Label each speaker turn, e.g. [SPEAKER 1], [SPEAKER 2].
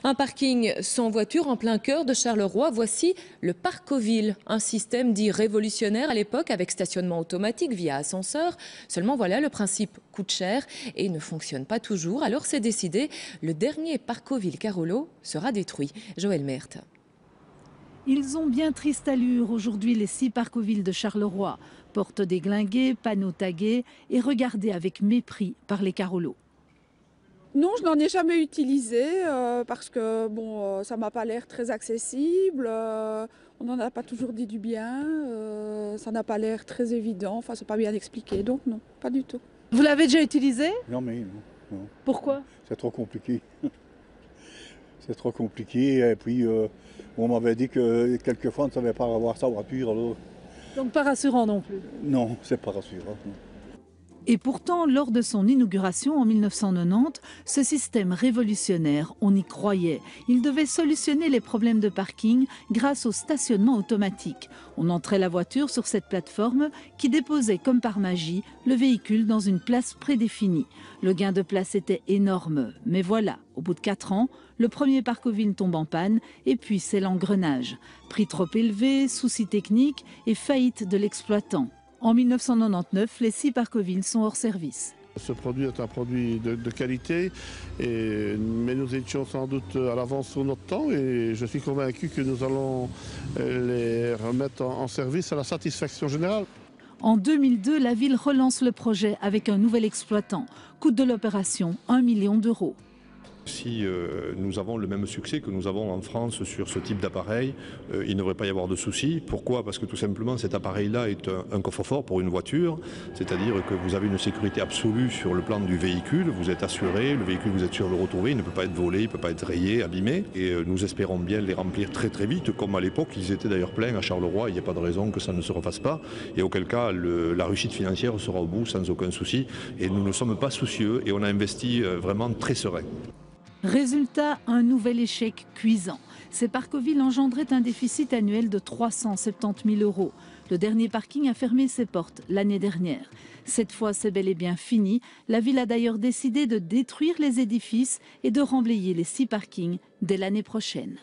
[SPEAKER 1] Un parking sans voiture en plein cœur de Charleroi, voici le Parcoville. Un système dit révolutionnaire à l'époque avec stationnement automatique via ascenseur. Seulement voilà, le principe coûte cher et ne fonctionne pas toujours. Alors c'est décidé, le dernier Parcoville Carolo sera détruit. Joël Merthe.
[SPEAKER 2] Ils ont bien triste allure aujourd'hui les 6 Parcovilles de Charleroi. Portes déglinguées, panneaux tagués et regardés avec mépris par les Carolos.
[SPEAKER 3] Non, je n'en ai jamais utilisé parce que bon, ça m'a pas l'air très accessible. On n'en a pas toujours dit du bien. Ça n'a pas l'air très évident. Enfin, c'est pas bien expliqué. Donc non, pas du tout.
[SPEAKER 2] Vous l'avez déjà utilisé?
[SPEAKER 4] Non, mais non.
[SPEAKER 2] Pourquoi?
[SPEAKER 4] C'est trop compliqué. C'est trop compliqué. Et puis, on m'avait dit que quelquefois on ne savait pas avoir sa voiture. Alors...
[SPEAKER 2] Donc pas rassurant non plus?
[SPEAKER 4] Non, c'est pas rassurant. Non.
[SPEAKER 2] Et pourtant, lors de son inauguration en 1990, ce système révolutionnaire, on y croyait. Il devait solutionner les problèmes de parking grâce au stationnement automatique. On entrait la voiture sur cette plateforme qui déposait comme par magie le véhicule dans une place prédéfinie. Le gain de place était énorme. Mais voilà, au bout de 4 ans, le premier Parcoville tombe en panne et puis c'est l'engrenage. Prix trop élevé, soucis techniques et faillite de l'exploitant. En 1999, les 6 Parcovilles sont hors service.
[SPEAKER 5] Ce produit est un produit de qualité, mais nous étions sans doute à l'avance sur notre temps et je suis convaincu que nous allons les remettre en service à la satisfaction générale.
[SPEAKER 2] En 2002, la ville relance le projet avec un nouvel exploitant. Coût de l'opération, 1 million d'euros.
[SPEAKER 6] Si nous avons le même succès que nous avons en France sur ce type d'appareil, il ne devrait pas y avoir de souci. Pourquoi? Parce que tout simplement cet appareil-là est un coffre-fort pour une voiture, c'est-à-dire que vous avez une sécurité absolue sur le plan du véhicule, vous êtes assuré, le véhicule vous êtes sûr de le retrouver, il ne peut pas être volé, il ne peut pas être rayé, abîmé. Et nous espérons bien les remplir très très vite, comme à l'époque, ils étaient d'ailleurs pleins à Charleroi, il n'y a pas de raison que ça ne se refasse pas. Et auquel cas, la réussite financière sera au bout sans aucun souci. Et nous ne sommes pas soucieux et on a investi vraiment très serein.
[SPEAKER 2] Résultat, un nouvel échec cuisant. Ces Parcovilles engendraient un déficit annuel de 370 000 euros. Le dernier parking a fermé ses portes l'année dernière. Cette fois, c'est bel et bien fini. La ville a d'ailleurs décidé de détruire les édifices et de remblayer les 6 parkings dès l'année prochaine.